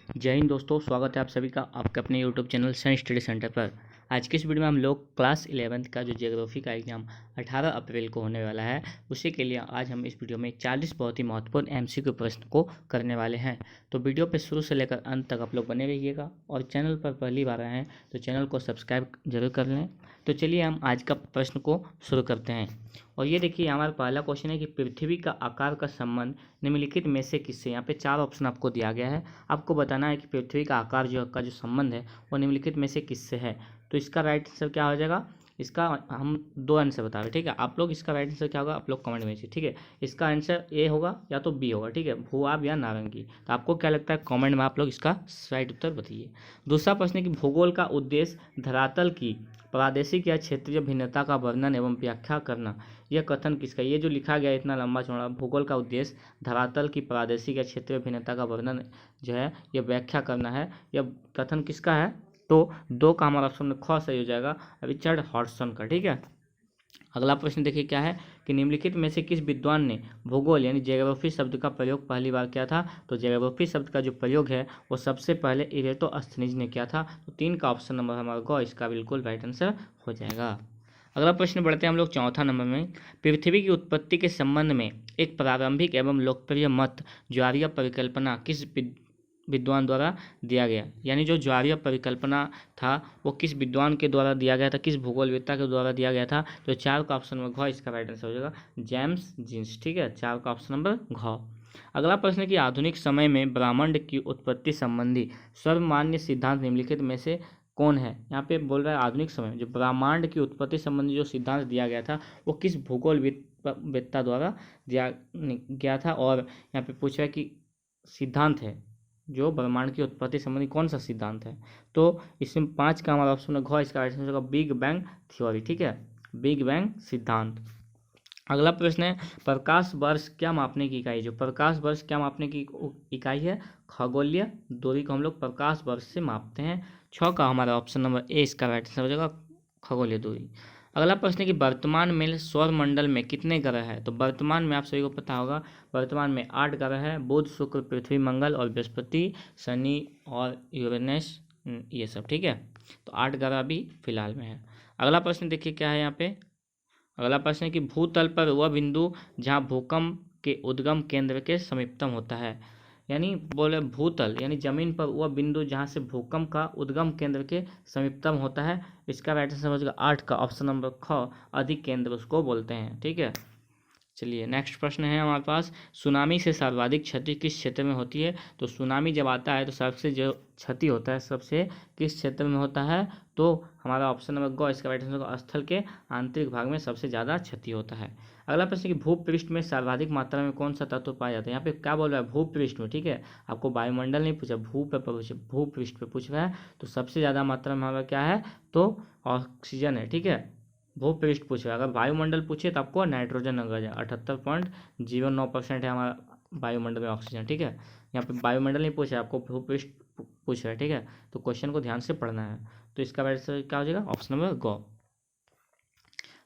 जय हिंद दोस्तों, स्वागत है आप सभी का आपके अपने YouTube channel science study centre पर। आज की इस वीडियो में हम लोग क्लास 11th का जो ज्योग्राफी का एग्जाम 18 अप्रैल को होने वाला है, उसी के लिए आज हम इस वीडियो में 40 बहुत ही महत्वपूर्ण एमसीक्यू प्रश्न को करने वाले हैं। तो वीडियो पे शुरू से लेकर अंत तक आप लोग बने रहिएगा और चैनल पर पहली बार आए हैं तो चैनल को सब्सक्राइब जरूर कर लें। तो चलिए हम आज का प्रश्न को शुरू करते हैं। और ये देखिए, हमारा पहला क्वेश्चन है कि पृथ्वी का आकार का संबंध निम्नलिखित में से किससे। यहाँ पे 4 ऑप्शन आपको दिया गया है, आपको बताना है कि पृथ्वी का आकार जो संबंध है वो निम्नलिखित में से किससे है। तो इसका राइट आंसर क्या हो जाएगा, इसका हम 2 आंसर बता रहे हैं, ठीक है। आप लोग इसका राइट आंसर क्या होगा आप लोग कमेंट में ठीक है। इसका आंसर ए होगा या तो बी होगा, ठीक है, भूआब या नारंगी। तो आपको क्या लगता है कमेंट में आप लोग इसका राइट उत्तर बताइए। दूसरा प्रश्न है कि भूगोल का उद्देश्य धरातल की प्रादेशिक या क्षेत्रीय भिन्नता का वर्णन एवं व्याख्या करना, यह कथन किसका। ये जो लिखा गया है इतना लंबा चौड़ा, भूगोल का उद्देश्य धरातल की प्रादेशिक या क्षेत्रीय भिन्नता का वर्णन जो है ये व्याख्या करना है, यह कथन किसका है। तो 2 का हमारा ऑप्शन में ख सही हो जाएगा, रिचर्ड हॉडसन का, ठीक है। अगला प्रश्न देखिए क्या है कि निम्नलिखित में से किस विद्वान ने भूगोल यानी ज्योग्राफी शब्द का प्रयोग पहली बार किया था। तो ज्योग्राफी शब्द का जो प्रयोग है वो सबसे पहले इरेटोस्थनीज ने किया था। तो 3 का ऑप्शन नंबर हमारा ग इसका बिल्कुल राइट आंसर हो जाएगा। अगला प्रश्न बढ़ते हैं हम लोग चौथा नंबर में। पृथ्वी की उत्पत्ति के संबंध में एक प्रारंभिक एवं लोकप्रिय मत ज्वारीय परिकल्पना किस विद्वान द्वारा दिया गया। यानी जो ज्वारीय परिकल्पना था वो किस विद्वान के द्वारा दिया गया था, किस भूगोलवेत्ता के द्वारा दिया गया था। तो 4 का ऑप्शन नंबर घ इसका राइट आंसर हो जाएगा, जेम्स जीन्स, ठीक है। 4 का ऑप्शन नंबर घ। अगला प्रश्न है कि आधुनिक समय में ब्रह्मांड की उत्पत्ति संबंधी सर्वमान्य सिद्धांत निम्नलिखित में से कौन है। यहाँ पे बोल रहा है आधुनिक समय में जो ब्रह्मांड की उत्पत्ति संबंधी जो सिद्धांत दिया गया था वो किस भूगोलवेत्ता द्वारा दिया गया था। और यहाँ पे पूछ रहा है कि सिद्धांत है जो ब्रह्मांड की उत्पत्ति संबंधी कौन सा सिद्धांत है। तो इसमें 5 का हमारा ऑप्शन है घ इसका राइट आंसर होगा बिग बैंग थ्योरी, ठीक है, बिग बैंग सिद्धांत। अगला प्रश्न है प्रकाश वर्ष क्या मापने की इकाई। जो प्रकाश वर्ष क्या मापने की इकाई है, खगोलीय दूरी को हम लोग प्रकाश वर्ष से मापते हैं। 6 का हमारा ऑप्शन नंबर ए इसका राइट आंसर हो जाएगा, खगोलीय दूरी। अगला प्रश्न है कि वर्तमान में सौर मंडल में कितने ग्रह हैं। तो वर्तमान में आप सभी को पता होगा वर्तमान में 8 ग्रह हैं, बुध शुक्र पृथ्वी मंगल और बृहस्पति शनि और यूरेनस, ये सब, ठीक है। तो 8 ग्रह अभी फिलहाल में है। अगला प्रश्न देखिए क्या है यहाँ पे। अगला प्रश्न है कि भूतल पर वह बिंदु जहाँ भूकंप के उद्गम केंद्र के समीपतम होता है। यानी बोले भूतल यानी जमीन पर वह बिंदु जहाँ से भूकंप का उद्गम केंद्र के समीपतम होता है। इसका राइट आंसर समझ 8 का ऑप्शन नंबर ख अधिक केंद्र उसको बोलते हैं, ठीक है। चलिए नेक्स्ट प्रश्न है हमारे पास, सुनामी से सर्वाधिक क्षति किस क्षेत्र में होती है। तो सुनामी जब आता है तो सबसे जो क्षति होता है सबसे किस क्षेत्र में होता है। तो हमारा ऑप्शन नंबर ग इसका राइट आंसर स्थल के आंतरिक भाग में सबसे ज़्यादा क्षति होता है। अगला प्रश्न कि भूपृष्ठ में सर्वाधिक मात्रा में कौन सा तत्व पाया जाता है। यहाँ पे क्या बोल रहा है भूपृष्ठ में, ठीक है। आपको वायुमंडल नहीं पूछा, भूपृष्ठ पे पूछ रहा है। तो सबसे ज़्यादा मात्रा में हमारा क्या है, तो ऑक्सीजन है, ठीक है। भूपृष्ठ पूछे, अगर वायुमंडल पूछे तो आपको नाइट्रोजन नगर जाए 78.09% है हमारा वायुमंडल में ऑक्सीजन, ठीक है। यहाँ पे वायुमंडल नहीं पूछा आपको भूपृष्ठ पूछ रहा है, ठीक है। तो क्वेश्चन को ध्यान से पढ़ना है। तो इसका राइट आंसर क्या हो जाएगा ऑप्शन नंबर ग।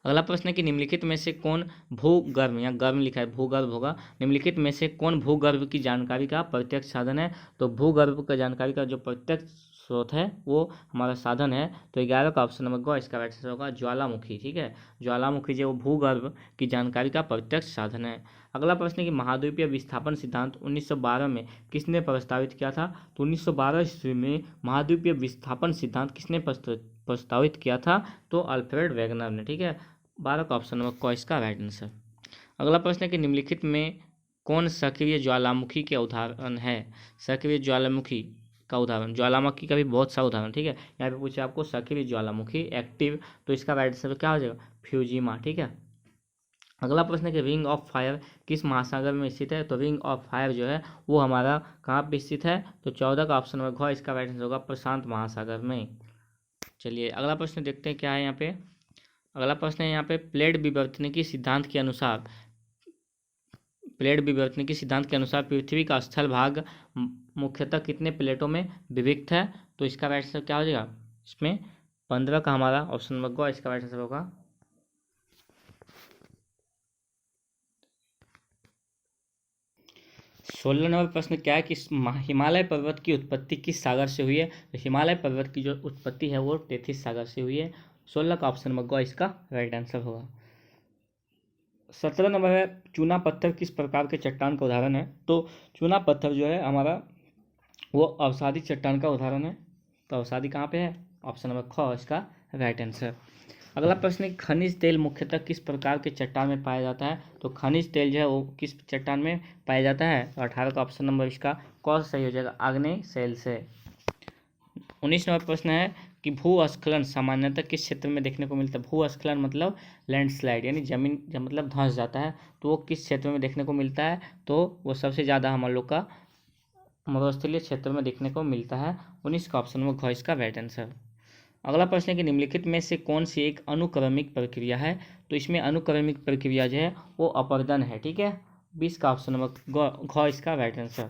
अगला प्रश्न है कि निम्नलिखित में से कौन भूगर्भ, यहाँ गर्भ लिखा है भूगर्भ होगा, निम्नलिखित में से कौन भूगर्भ की जानकारी का प्रत्यक्ष साधन है। तो भूगर्भ का जानकारी का जो प्रत्यक्ष स्रोत है वो हमारा साधन है। तो 11 का ऑप्शन नंबर ग इसका राइट आंसर होगा ज्वालामुखी, ठीक है। ज्वालामुखी जो भूगर्भ की जानकारी का प्रत्यक्ष साधन है। अगला प्रश्न है कि महाद्वीपीय विस्थापन सिद्धांत 1912 में किसने प्रस्तावित किया था। तो 1912 ईस्वी में महाद्वीपीय विस्थापन सिद्धांत किसने प्रस्तावित किया था। तो अल्फ्रेड वेगनर ने, ठीक है। 12 का ऑप्शन नंबर क इसका राइट आंसर। अगला प्रश्न है कि निम्नलिखित में कौन सक्रिय ज्वालामुखी के उदाहरण है। सक्रिय ज्वालामुखी का उदाहरण, ज्वालामुखी का भी बहुत सा उदाहरण, ठीक है। यहाँ पे पूछे आपको सक्रिय ज्वालामुखी एक्टिव, तो इसका राइट आंसर क्या हो जाएगा फ्यूजिमा, ठीक है। अगला प्रश्न है कि रिंग ऑफ फायर किस महासागर में स्थित है। तो रिंग ऑफ फायर जो है वो हमारा कहाँ पे स्थित है। तो 14 का ऑप्शन नंबर घ इसका राइट आंसर होगा प्रशांत महासागर में। चलिए अगला प्रश्न देखते हैं क्या है यहाँ पे। अगला प्रश्न है यहाँ पे प्लेट विवर्तनिकी सिद्धांत के अनुसार, प्लेट विवर्तनिकी सिद्धांत के अनुसार पृथ्वी का स्थल भाग मुख्यतः कितने प्लेटों में विभक्त है। तो इसका राइट आंसर क्या हो जाएगा इसमें 15 का हमारा ऑप्शन नंबर ग इसका राइट आंसर होगा। 16 नंबर प्रश्न क्या है कि हिमालय पर्वत की उत्पत्ति किस सागर से हुई है? तो हिमालय पर्वत की जो उत्पत्ति है वो टेथिस सागर से हुई है। 16 का ऑप्शन नंबर ग इसका राइट आंसर होगा। 17 नंबर है चूना पत्थर किस प्रकार के चट्टान का उदाहरण है? तो चूना पत्थर जो है हमारा वो अवसादी चट्टान का उदाहरण है। तो अवसादी कहाँ पे है? ऑप्शन नंबर ख इसका राइट आंसर। अगला प्रश्न है खनिज तेल मुख्यतः किस प्रकार के चट्टान में पाया जाता है? तो खनिज तेल जो है वो किस चट्टान में पाया जाता है? तो 18 का ऑप्शन नंबर इसका कौन सही हो जाएगा? आग्नेय शैल से। 19 नंबर प्रश्न है कि भूस्खलन सामान्यतः किस क्षेत्र में देखने को मिलता है? भूस्खलन मतलब लैंडस्लाइड, यानी जमीन जब मतलब धंस जाता है तो वो किस क्षेत्र में देखने को मिलता है? तो वो सबसे ज़्यादा हम लोग का मरुस्थलीय क्षेत्र में देखने को मिलता है। 19 का ऑप्शन नंबर घ इसका राइट आंसर। अगला प्रश्न है कि निम्नलिखित में से कौन सी एक अनुक्रमिक प्रक्रिया है? तो इसमें अनुक्रमिक प्रक्रिया जो है वो अपरदन है, ठीक है। 20 का ऑप्शन नंबर घ इसका राइट आंसर।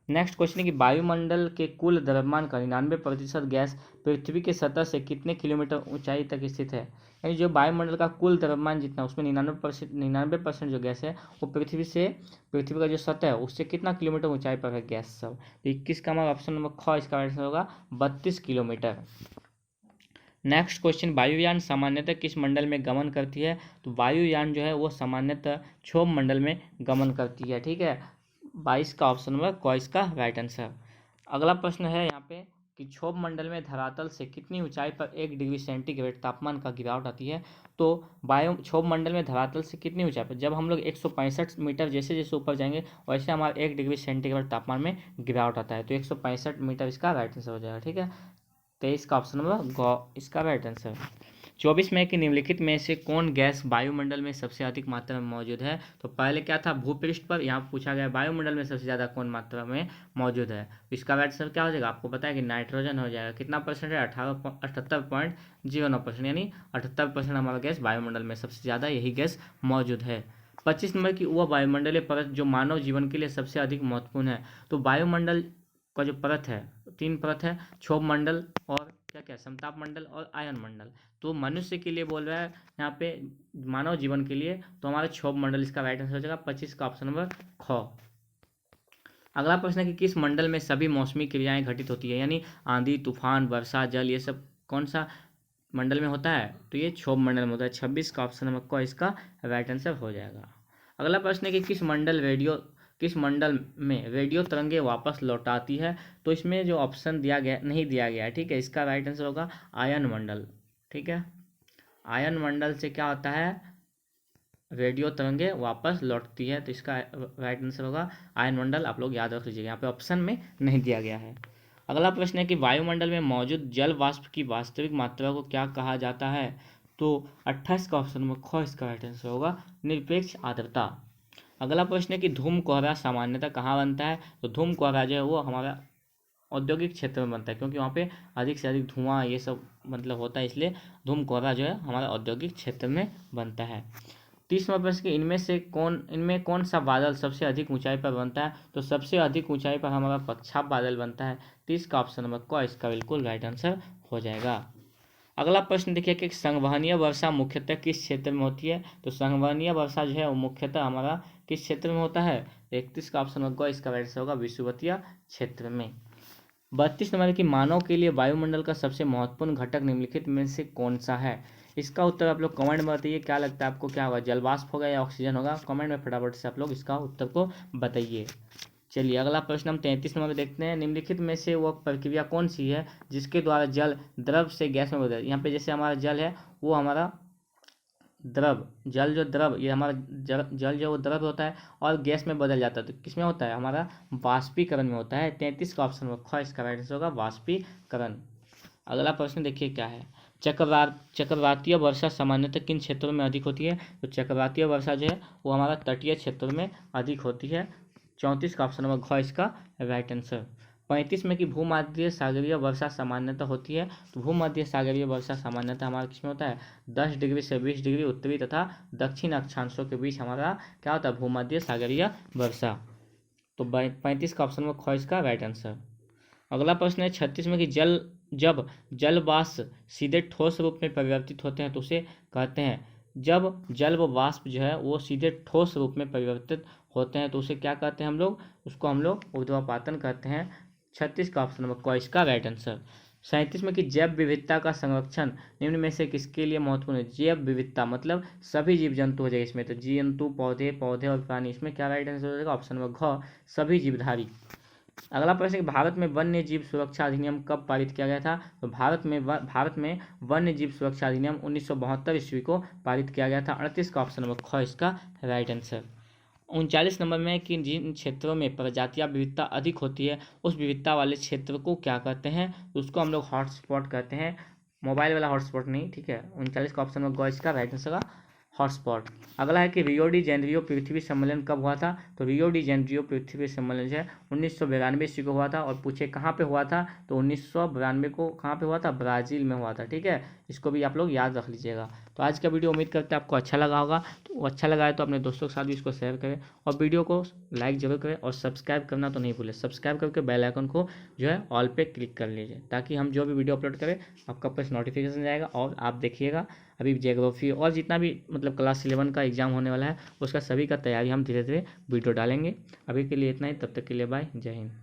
नेक्स्ट क्वेश्चन है कि वायुमंडल के कुल द्रव्यमान का 99% गैस पृथ्वी के सतह से कितने किलोमीटर ऊंचाई तक स्थित है? यानी जो वायुमंडल का कुल द्रव्यमान जितना उसमें 99% जो गैस है वो पृथ्वी का जो सतह है उससे कितना किलोमीटर ऊंचाई पर है गैस सब? तो 21 का हमारा ऑप्शन नंबर ख इसका राइट आंसर होगा 32 किलोमीटर। नेक्स्ट क्वेश्चन वायुयान सामान्यतः किस मंडल में गमन करती है? तो वायुयान जो है वो सामान्यतः क्षोभ मंडल में गमन करती है, ठीक है। 22 का ऑप्शन नंबर क इसका राइट आंसर। अगला प्रश्न है यहाँ पे कि क्षोभ मंडल में धरातल से कितनी ऊंचाई पर 1 डिग्री सेंटीग्रेड तापमान का गिरावट आती है? तो वायु क्षोभ मंडल में धरातल से कितनी ऊंचाई पर जब हम लोग 165 मीटर जैसे जैसे ऊपर जाएंगे वैसे हमारा 1 डिग्री सेंटीग्रेड तापमान में गिरावट आता है। तो 165 मीटर इसका राइट आंसर हो जाएगा, ठीक है। 23 का ऑप्शन नंबर ग इसका राइट आंसर। 24 में कि निम्नलिखित में से कौन गैस वायुमंडल में सबसे अधिक मात्रा में मौजूद है? तो पहले क्या था भूपृष्ठ पर, यहाँ पूछा गया वायुमंडल में सबसे ज़्यादा कौन मात्रा में मौजूद है? तो इसका राइट आंसर क्या हो जाएगा? आपको पता है कि नाइट्रोजन हो जाएगा। कितना परसेंट है? 78.09%, यानी 78% हमारा गैस वायुमंडल में सबसे ज़्यादा यही गैस मौजूद है। 25 नंबर की वह वायुमंडलीय परत जो मानव जीवन के लिए सबसे अधिक महत्वपूर्ण है। तो वायुमंडल का जो परत है 3 परत है, क्षोभ मंडल और क्या समताप मंडल और आयन मंडल। तो मनुष्य के लिए बोल रहा है यहाँ पे मानव जीवन के लिए, तो हमारा क्षोभ मंडल इसका राइट आंसर हो जाएगा 25 का ऑप्शन नंबर ख। अगला प्रश्न है कि किस मंडल में सभी मौसमी क्रियाएं घटित होती है? यानी आंधी तूफान वर्षा जल ये सब कौन सा मंडल में होता है? तो ये क्षोभ मंडल में होता है। 26 का ऑप्शन नंबर क इसका राइट आंसर हो जाएगा। अगला प्रश्न है कि किस मंडल में रेडियो तरंगे वापस लौटाती है? तो इसमें जो ऑप्शन नहीं दिया गया है, ठीक है। इसका राइट आंसर होगा आयन मंडल, ठीक है। आयन मंडल से क्या होता है? रेडियो तरंगे वापस लौटती है, तो इसका राइट आंसर होगा आयन मंडल। आप लोग याद रख लीजिएगा, यहाँ पे ऑप्शन में नहीं दिया गया है। अगला प्रश्न है कि वायुमंडल में मौजूद जल वाष्प की वास्तविक मात्रा को क्या कहा जाता है? तो 28 का ऑप्शन में ख इसका राइट आंसर होगा निरपेक्ष आर्द्रता। अगला प्रश्न है कि धूम कोहरा सामान्यतः कहाँ बनता है? तो धूम कोहरा जो है वो हमारा औद्योगिक क्षेत्र में बनता है, क्योंकि वहाँ पे अधिक से अधिक धुआं ये सब मतलब होता है, इसलिए धूम कोहरा जो है हमारा औद्योगिक क्षेत्र में बनता है। 30 नंबर प्रश्न कि इनमें कौन सा बादल सबसे अधिक ऊंचाई पर बनता है? तो सबसे अधिक ऊंचाई पर हमारा पच्छाप बादल बनता है। 30 का ऑप्शन नंबर क इसका बिल्कुल राइट आंसर हो जाएगा। अगला प्रश्न देखिए कि संवहनीय वर्षा मुख्यतः किस क्षेत्र में होती है? तो संवहनीय वर्षा जो है वो मुख्यतः हमारा किस क्षेत्र में होता है? 31 का ऑप्शन होगा इसका राइट आंसर होगा विषुवतीय क्षेत्र में। 32 नंबर की मानव के लिए वायुमंडल का सबसे महत्वपूर्ण घटक निम्नलिखित में से कौन सा है? इसका उत्तर आप लोग कमेंट में बताइए। क्या लगता है आपको, क्या होगा? जलवाष्प होगा या ऑक्सीजन होगा? कमेंट में फटाफट से आप लोग इसका उत्तर को बताइए। चलिए अगला प्रश्न हम 33 नंबर में देखते हैं। निम्नलिखित में से वह प्रक्रिया कौन सी है जिसके द्वारा जल द्रव से गैस में बदल? यहाँ पे जैसे हमारा जल है वो हमारा द्रव ये हमारा जल जो वो द्रव होता है और गैस में बदल जाता है। तो किस में होता है? हमारा वाष्पीकरण में होता है। 33 का ऑप्शन ख इसका राइट आंसर होगा वाष्पीकरण। अगला प्रश्न देखिए क्या है। चक्रवातीय वर्षा सामान्यतः किन क्षेत्रों में अधिक होती है? तो चक्रवातीय वर्षा जो है वो हमारा तटीय क्षेत्रों में अधिक होती है। 34 का ऑप्शन नंबर घ इसका राइट आंसर। 35 में कि भूमध्य सागरीय वर्षा सामान्यतः होती है। तो भूमध्य सागरीय वर्षा सामान्यतः हमारा किसमें होता है? 10 डिग्री से 20 डिग्री उत्तरी तथा दक्षिण अक्षांशों के बीच हमारा क्या होता है? भूमध्य सागरीय वर्षा। तो 35 का ऑप्शन में ख इसका राइट आंसर। अगला प्रश्न है 36 में कि जब जल वाष्प सीधे ठोस रूप में परिवर्तित होते हैं तो उसे कहते हैं? जब जल व वाष्प जो है वो सीधे ठोस रूप में परिवर्तित होते हैं तो उसे क्या कहते हैं हम लोग, उसको हम लोग ऊर्ध्वापातन कहते हैं। 36 का ऑप्शन नंबर क इसका राइट आंसर। 37 में कि जैव विविधता का संरक्षण निम्न में से किसके लिए महत्वपूर्ण है। जैव विविधता मतलब सभी जीव जंतु हो जाएगा इसमें, तो जंतु, पौधे और प्राणी, इसमें क्या राइट आंसर हो जाएगा, ऑप्शन नंबर घ सभी जीवधारी। अगला प्रश्न है कि भारत में वन्य जीव सुरक्षा अधिनियम कब पारित किया गया था। तो भारत में वन्य जीव सुरक्षा अधिनियम 1972 ईस्वी को पारित किया गया था। 38 का ऑप्शन नंबर ख इसका राइट आंसर। 39 नंबर में कि जिन क्षेत्रों में प्रजातियां विविधता अधिक होती है उस विविधता वाले क्षेत्र को क्या कहते हैं, उसको हम लोग हॉटस्पॉट कहते हैं। मोबाइल वाला हॉटस्पॉट नहीं, ठीक है। 39 का ऑप्शन नंबर ग इसका राइट आंसर का हॉटस्पॉट। अगला है कि रियो डी जेनेरियो पृथ्वी सम्मेलन कब हुआ था। तो रियो डी जेनेरियो पृथ्वी सम्मेलन जो है 1992 ईस्वी को हुआ था। और पूछे कहाँ पे हुआ था, तो 1992 को कहाँ पे हुआ था, ब्राज़ील में हुआ था, ठीक है। इसको भी आप लोग याद रख लीजिएगा। तो आज का वीडियो उम्मीद करते हैं आपको अच्छा लगा होगा। तो अच्छा लगा है तो अपने दोस्तों के साथ भी इसको शेयर करें और वीडियो को लाइक जरूर करें और सब्सक्राइब करना तो नहीं भूलें। सब्सक्राइब करके बेल आइकन को जो है ऑल पे क्लिक कर लीजिए ताकि हम जो भी वीडियो अपलोड करें आपका पास नोटिफिकेशन जाएगा और आप देखिएगा। अभी ज्योग्राफी और जितना भी मतलब क्लास 11 का एग्जाम होने वाला है उसका सभी का तैयारी हम धीरे धीरे वीडियो डालेंगे। अभी के लिए इतना ही, तब तक के लिए बाय, जय हिंद।